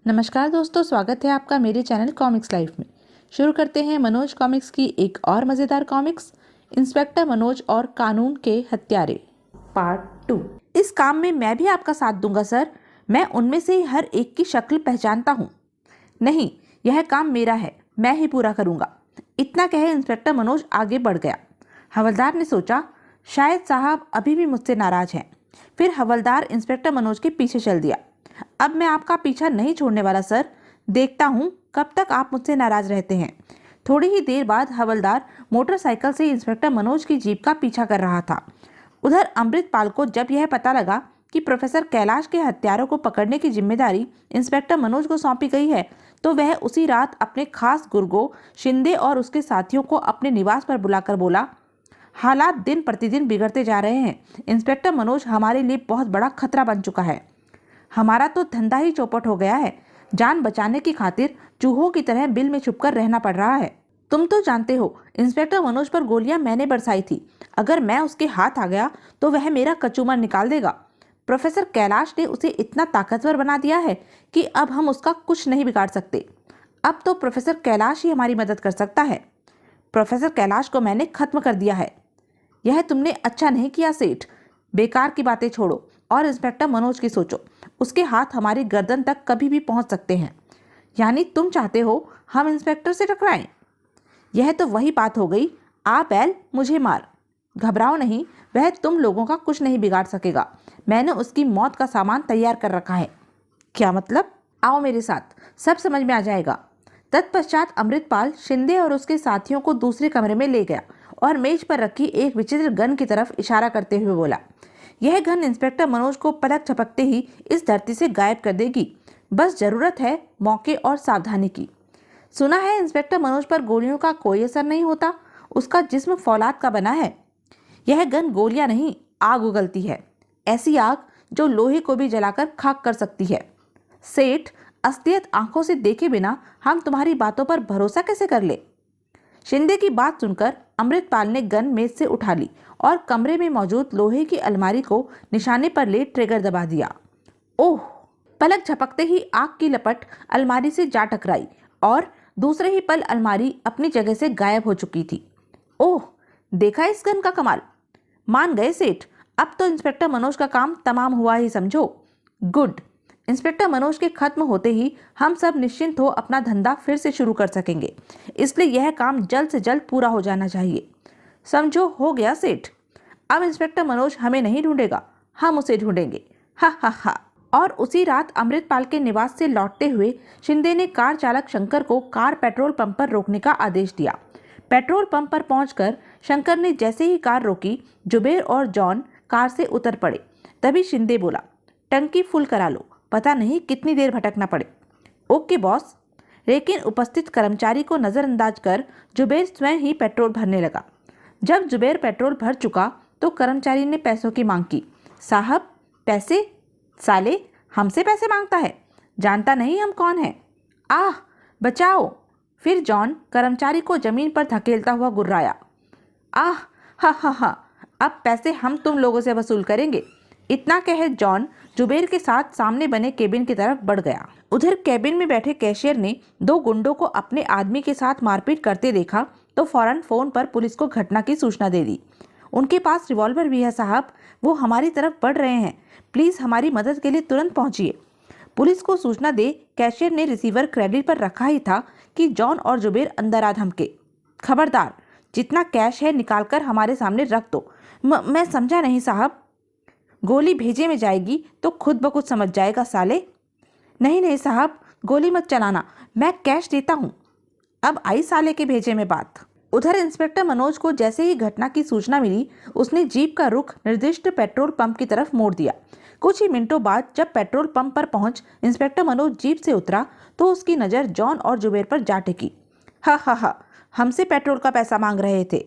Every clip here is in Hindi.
नमस्कार दोस्तों, स्वागत है आपका मेरे चैनल कॉमिक्स लाइफ में। शुरू करते हैं मनोज कॉमिक्स की एक और मज़ेदार कॉमिक्स, इंस्पेक्टर मनोज और कानून के हत्यारे पार्ट 2। इस काम में मैं भी आपका साथ दूंगा सर। मैं उनमें से हर एक की शक्ल पहचानता हूँ। नहीं, यह काम मेरा है, मैं ही पूरा करूँगा। इतना कहे इंस्पेक्टर मनोज आगे बढ़ गया। हवलदार ने सोचा शायद साहब अभी भी मुझसे नाराज हैं। फिर हवलदार इंस्पेक्टर मनोज के पीछे चल दिया। अब मैं आपका पीछा नहीं छोड़ने वाला सर, देखता हूँ कब तक आप मुझसे नाराज रहते हैं। थोड़ी ही देर बाद हवलदार मोटरसाइकिल से इंस्पेक्टर मनोज की जीप का पीछा कर रहा था। उधर अमृतपाल को जब यह पता लगा कि प्रोफेसर कैलाश के हत्यारों को पकड़ने की जिम्मेदारी इंस्पेक्टर मनोज को सौंपी गई है, तो वह उसी रात अपने खास गुर्गो शिंदे और उसके साथियों को अपने निवास पर बुलाकर बोला, हालात दिन प्रतिदिन बिगड़ते जा रहे हैं। इंस्पेक्टर मनोज हमारे लिए बहुत बड़ा खतरा बन चुका है। हमारा तो धंधा ही चौपट हो गया है। जान बचाने की खातिर चूहों की तरह बिल में छुपकर रहना पड़ रहा है। तुम तो जानते हो इंस्पेक्टर मनोज पर गोलियां मैंने बरसाई थी। अगर मैं उसके हाथ आ गया तो वह मेरा कचूमर निकाल देगा। प्रोफेसर कैलाश ने उसे इतना ताकतवर बना दिया है कि अब हम उसका कुछ नहीं बिगाड़ सकते। अब तो प्रोफेसर कैलाश ही हमारी मदद कर सकता है। प्रोफेसर कैलाश को मैंने खत्म कर दिया है। यह तुमने अच्छा नहीं किया सेठ। बेकार की बातें छोड़ो और इंस्पेक्टर मनोज की सोचो। उसके हाथ हमारी गर्दन तक कभी भी पहुंच सकते हैं। यानी तुम चाहते हो हम इंस्पेक्टर से टकराएं? यह तो वही बात हो गई, आ बैल मुझे मार। घबराओ नहीं, वह तुम लोगों का कुछ नहीं बिगाड़ सकेगा। मैंने उसकी मौत का सामान तैयार कर रखा है। क्या मतलब? आओ मेरे साथ, सब समझ में आ जाएगा। तत्पश्चात अमृतपाल शिंदे और उसके साथियों को दूसरे कमरे में ले गया और मेज पर रखी एक विचित्र गन की तरफ इशारा करते हुए बोला, यह गन इंस्पेक्टर मनोज को पलक झपकते ही इस धरती से गायब कर देगी। बस जरूरत है मौके और सावधानी की। सुना है इंस्पेक्टर मनोज पर गोलियों का कोई असर नहीं होता। उसका जिस्म फौलाद का बना है। यह गन गोलियां नहीं, आग उगलती है। ऐसी आग जो लोहे को भी जलाकर खाक कर सकती है। सेठ, असलियत आंखों से देखे बिना हम तुम्हारी बातों पर भरोसा कैसे कर ले? शिंदे की बात सुनकर अमृतपाल ने गन मेज से उठा ली और कमरे में मौजूद लोहे की अलमारी को निशाने पर ले ट्रिगर दबा दिया। ओह! पलक झपकते ही आग की लपट अलमारी से जा टकराई और दूसरे ही पल अलमारी अपनी जगह से गायब हो चुकी थी। ओह! देखा इस गन का कमाल? मान गए सेठ, अब तो इंस्पेक्टर मनोज का काम तमाम हुआ ही समझो। गुड। इंस्पेक्टर मनोज के खत्म होते ही हम सब निश्चिंत हो अपना धंधा फिर से शुरू कर सकेंगे। इसलिए यह काम जल्द से जल्द पूरा हो जाना चाहिए। समझो हो गया सेठ। अब इंस्पेक्टर मनोज हमें नहीं ढूंढेगा, हम उसे ढूंढेंगे। हा हा हा। और उसी रात अमृतपाल के निवास से लौटते हुए शिंदे ने कार चालक शंकर को कार पेट्रोल पंप पर रोकने का आदेश दिया। पेट्रोल पंप पर पहुंचकर शंकर ने जैसे ही कार रोकी, जुबेर और जॉन कार से उतर पड़े। तभी शिंदे बोला, टंकी फुल करा लो, पता नहीं कितनी देर भटकना पड़े। Okay boss. लेकिन उपस्थित कर्मचारी को नजरअंदाज कर जुबेर स्वयं ही पेट्रोल भरने लगा। जब जुबेर पेट्रोल भर चुका तो कर्मचारी ने पैसों की मांग की। साहब पैसे? साले हमसे पैसे मांगता है, जानता नहीं हम कौन हैं? आह बचाओ। फिर जॉन कर्मचारी को जमीन पर धकेलता हुआ गुर्राया। आह हा हा हा, अब पैसे हम तुम लोगों से वसूल करेंगे। इतना कह जॉन जुबेर के साथ सामने बने केबिन की तरफ बढ़ गया। उधर केबिन में बैठे कैशियर ने दो गुंडों को अपने आदमी के साथ मारपीट करते देखा तो फौरन फोन पर पुलिस को घटना की सूचना दे दी। उनके पास रिवॉल्वर भी है साहब, वो हमारी तरफ बढ़ रहे हैं। प्लीज हमारी मदद के लिए तुरंत पहुंचिए। पुलिस को सूचना दे कैशियर ने रिसीवर क्रेडिट पर रखा ही था कि जॉन और जुबेर अंदर आ धमके। खबरदार, जितना कैश है निकालकर हमारे सामने रख दो। मैं समझा नहीं साहब। गोली भेजे में जाएगी तो खुद ब खुद समझ जाएगा साले। नहीं नहीं साहब, गोली मत चलाना, मैं कैश देता हूँ। अब आई साले के भेजे में बात। उधर इंस्पेक्टर मनोज को जैसे ही घटना की सूचना मिली, उसने जीप का रुख निर्दिष्ट पेट्रोल पंप की तरफ मोड़ दिया। कुछ ही मिनटों बाद जब पेट्रोल पंप पर पहुंच इंस्पेक्टर मनोज जीप से उतरा तो उसकी नज़र जॉन और जुबेर पर जा टिकी। हा हा हा, हमसे पेट्रोल का पैसा मांग रहे थे।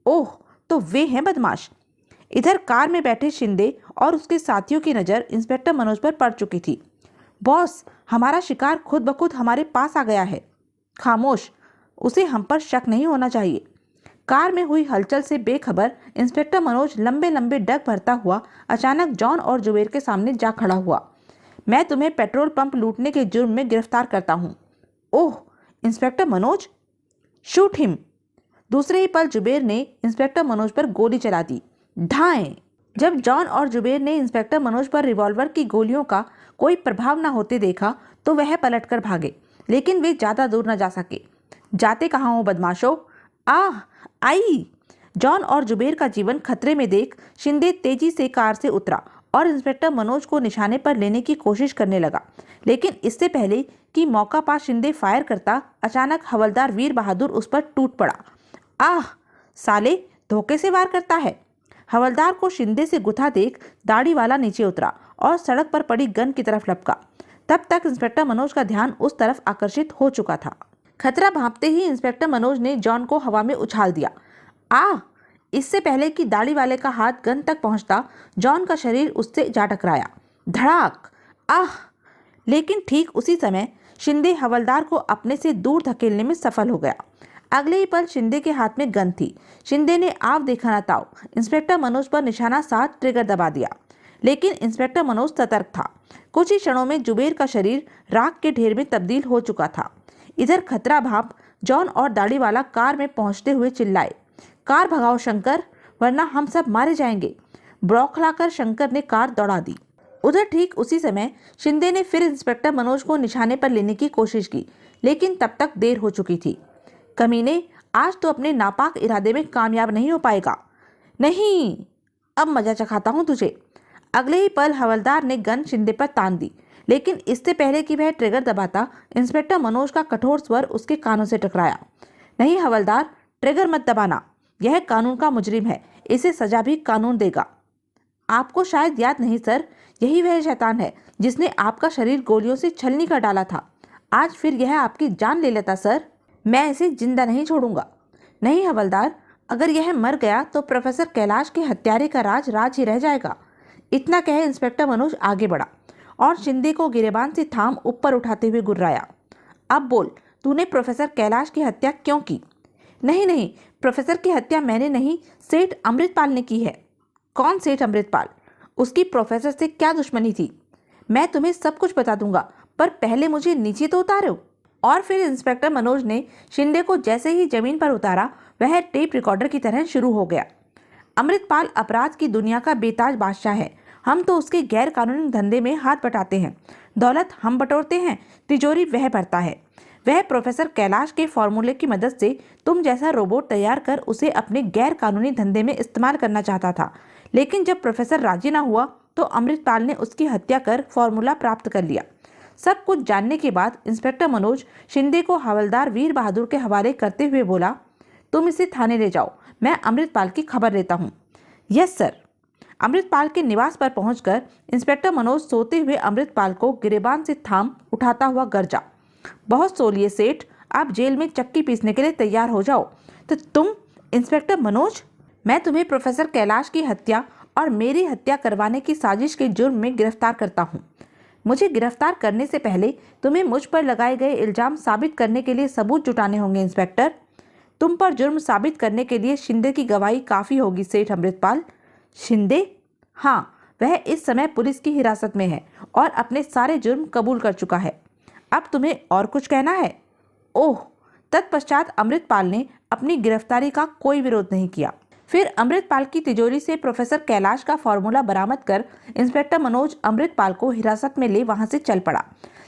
ओह, तो वे हैं बदमाश। इधर कार में बैठे शिंदे और उसके साथियों की नज़र इंस्पेक्टर मनोज पर पड़ चुकी थी। बॉस, हमारा शिकार खुद ब खुद हमारे पास आ गया है। खामोश, उसे हम पर शक नहीं होना चाहिए। कार में हुई हलचल से बेखबर इंस्पेक्टर मनोज लंबे लंबे डग भरता हुआ अचानक जॉन और जुबेर के सामने जा खड़ा हुआ। मैं तुम्हें पेट्रोल पंप लूटने के जुर्म में गिरफ्तार करता हूँ। ओह इंस्पेक्टर मनोज, शूट हिम। दूसरे ही पल जुबेर ने इंस्पेक्टर मनोज पर गोली चला दी। ढाएं। जब जॉन और जुबेर ने इंस्पेक्टर मनोज पर रिवॉल्वर की गोलियों का कोई प्रभाव न होते देखा तो वह पलटकर भागे, लेकिन वे ज्यादा दूर न जा सके। जाते कहाँ हो बदमाशों? आह आई। जॉन और जुबेर का जीवन खतरे में देख शिंदे तेजी से कार से उतरा और इंस्पेक्टर मनोज को निशाने पर लेने की कोशिश करने लगा, लेकिन इससे पहले कि मौका पा शिंदे फायर करता, अचानक हवलदार वीर बहादुर उस पर टूट पड़ा। आह साले, धोखे से वार करता है। हवलदार को शिंदे से गुथा देख दाढ़ी वाला नीचे उतरा और सड़क पर पड़ी गन की तरफ लपका। तब तक इंस्पेक्टर मनोज का ध्यान उस तरफ आकर्षित हो चुका था। खतरा भांपते ही इंस्पेक्टर मनोज ने जॉन को हवा में उछाल दिया। इससे पहले कि दाढ़ी वाले का हाथ गन तक पहुंचता, जॉन का शरीर उससे जा टकराया। धड़ाक। लेकिन ठीक उसी समय शिंदे हवलदार को अपने से दूर धकेलने में सफल हो गया। अगले ही पल शिंदे के हाथ में गन थी। शिंदे ने आव देखा ना ताव इंस्पेक्टर मनोज पर निशाना साध ट्रिगर दबा दिया, लेकिन इंस्पेक्टर मनोज सतर्क था। कुछ ही क्षणों में जुबेर का शरीर राख के ढेर में तब्दील हो चुका था। इधर खतरा भाप जॉन और दाढ़ी वाला कार में पहुंचते हुए चिल्लाए, कार भगाओ शंकर, वरना हम सब मारे जाएंगे। बौखलाकर शंकर ने कार दौड़ा दी। उधर ठीक उसी समय शिंदे ने फिर इंस्पेक्टर मनोज को निशाने पर लेने की कोशिश की, लेकिन तब तक देर हो चुकी थी। कमीने, आज तो अपने नापाक इरादे में कामयाब नहीं हो पाएगा। नहीं, अब मजा चखाता हूं तुझे। अगले ही पल हवलदार ने गन शिंदे पर तान दी, लेकिन इससे पहले कि वह ट्रिगर दबाता, इंस्पेक्टर मनोज का कठोर स्वर उसके कानों से टकराया। नहीं हवलदार, ट्रिगर मत दबाना, यह कानून का मुजरिम है, इसे सजा भी कानून देगा। आपको शायद याद नहीं सर, यही वह शैतान है जिसने आपका शरीर गोलियों से छलनी कर डाला था। आज फिर यह आपकी जान ले लेता सर। मैं इसे जिंदा नहीं छोड़ूंगा। नहीं हवलदार, अगर यह मर गया तो प्रोफेसर कैलाश के हत्यारे का राज राज ही रह जाएगा। इतना कहे इंस्पेक्टर मनोज आगे बढ़ा और शिंदे को गिरेबान से थाम ऊपर उठाते हुए गुर्राया। अब बोल, तूने प्रोफेसर कैलाश की हत्या क्यों की? नहीं, प्रोफेसर की हत्या मैंने नहीं, सेठ अमृतपाल ने की है। कौन सेठ अमृतपाल? उसकी प्रोफेसर से क्या दुश्मनी थी? मैं तुम्हें सब कुछ बता दूंगा, पर पहले मुझे नीचे तो उतारो। और फिर इंस्पेक्टर मनोज ने शिंदे को जैसे ही जमीन पर उतारा, वह टेप रिकॉर्डर की तरह शुरू हो गया। अमृतपाल अपराध की दुनिया का बेताज बादशाह है। हम तो उसके गैर कानूनी धंधे में हाथ बटाते हैं। दौलत हम बटोरते हैं, तिजोरी वह भरता है। वह प्रोफेसर कैलाश के फॉर्मूले की मदद से तुम जैसा रोबोट तैयार कर उसे अपने गैर कानूनी धंधे में इस्तेमाल करना चाहता था, लेकिन जब प्रोफेसर राजी ना हुआ तो अमृतपाल ने उसकी हत्या कर फॉर्मूला प्राप्त कर लिया। सब कुछ जानने के बाद इंस्पेक्टर मनोज शिंदे को हवलदार वीर बहादुर के हवाले करते हुए बोला, तुम इसे थाने ले जाओ, मैं अमृतपाल की खबर लेता हूँ। Yes sir. अमृतपाल के निवास पर पहुंचकर इंस्पेक्टर मनोज सोते हुए अमृतपाल को गिरेबान से थाम उठाता हुआ गरजा, बहुत सो लिए सेठ, आप जेल में चक्की पीसने के लिए तैयार हो जाओ। तो तुम इंस्पेक्टर मनोज, मैं तुम्हें प्रोफेसर कैलाश की हत्या और मेरी हत्या करवाने की साजिश के जुर्म में गिरफ्तार करता हूँ। मुझे गिरफ्तार करने से पहले तुम्हें मुझ पर लगाए गए इल्जाम साबित करने के लिए सबूत जुटाने होंगे इंस्पेक्टर। तुम पर जुर्म साबित करने के लिए शिंदे की गवाही काफ़ी होगी सेठ अमृतपाल। शिंदे? हाँ, वह इस समय पुलिस की हिरासत में है और अपने सारे जुर्म कबूल कर चुका है। अब तुम्हें और कुछ कहना है? ओह। तत्पश्चात अमृतपाल ने अपनी गिरफ्तारी का कोई विरोध नहीं किया। फिर अमृतपाल की तिजोरी से प्रोफेसर कैलाश का फॉर्मूला बरामद कर इंस्पेक्टर मनोज अमृतपाल को हिरासत में ले वहां से चल पड़ा।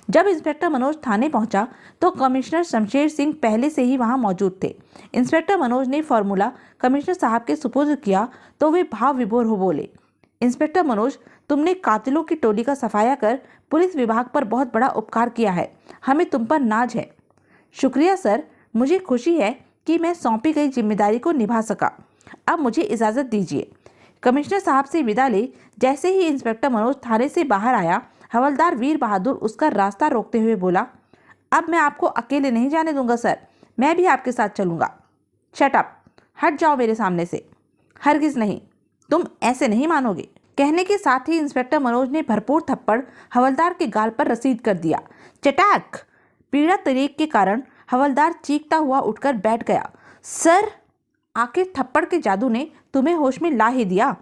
जब इंस्पेक्टर मनोज थाने पहुंचा तो कमिश्नर शमशेर सिंह पहले से ही वहां मौजूद थे। इंस्पेक्टर मनोज ने फॉर्मूला कमिश्नर साहब के सुपुर्द किया तो वे भाव विभोर हो बोले, इंस्पेक्टर मनोज, तुमने कातिलों की टोली का सफाया कर पुलिस विभाग पर बहुत बड़ा उपकार किया है। हमें तुम पर नाज है। शुक्रिया सर, मुझे खुशी है कि मैं सौंपी गई जिम्मेदारी को निभा सका। अब मुझे इजाज़त दीजिए। कमिश्नर साहब से विदा ले जैसे ही इंस्पेक्टर मनोज थाने से बाहर आया, हवलदार वीर बहादुर उसका रास्ता रोकते हुए बोला, अब मैं आपको अकेले नहीं जाने दूंगा सर, मैं भी आपके साथ चलूंगा। शट अप, हट जाओ मेरे सामने से। हरगिज नहीं, तुम ऐसे नहीं मानोगे। कहने के साथ ही इंस्पेक्टर मनोज ने भरपूर थप्पड़ हवलदार के गाल पर रसीद कर दिया। चटाक। पीड़ा तरीक के कारण हवलदार चीखता हुआ उठकर बैठ गया। सर, आखिर थप्पड़ के जादू ने तुम्हें होश में ला ही दिया।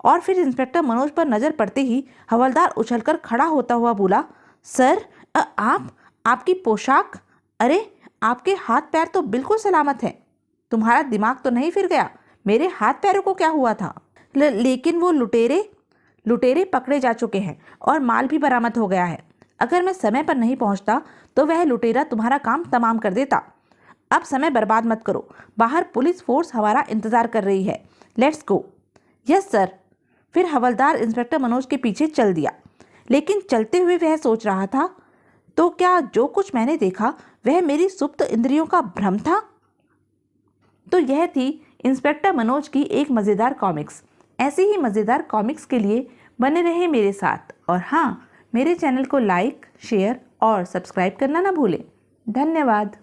और फिर इंस्पेक्टर मनोज पर नजर पड़ते ही हवलदार उछलकर खड़ा होता हुआ बोला, सर आपकी पोशाक, अरे आपके हाथ पैर तो बिल्कुल सलामत हैं। तुम्हारा दिमाग तो नहीं फिर गया? मेरे हाथ पैरों को क्या हुआ था? लेकिन वो लुटेरे पकड़े जा चुके हैं और माल भी बरामद हो गया है। अगर मैं समय पर नहीं पहुंचता तो वह लुटेरा तुम्हारा काम तमाम कर देता। अब समय बर्बाद मत करो, बाहर पुलिस फोर्स हमारा इंतजार कर रही है। Let's go. Yes sir. फिर हवलदार इंस्पेक्टर मनोज के पीछे चल दिया। लेकिन चलते हुए वह सोच रहा था, तो क्या जो कुछ मैंने देखा वह मेरी सुप्त इंद्रियों का भ्रम था? तो यह थी इंस्पेक्टर मनोज की एक मज़ेदार कॉमिक्स। ऐसी ही मज़ेदार कॉमिक्स के लिए बने रहे मेरे साथ, और हाँ, मेरे चैनल को लाइक, शेयर और सब्सक्राइब करना ना भूलें। धन्यवाद।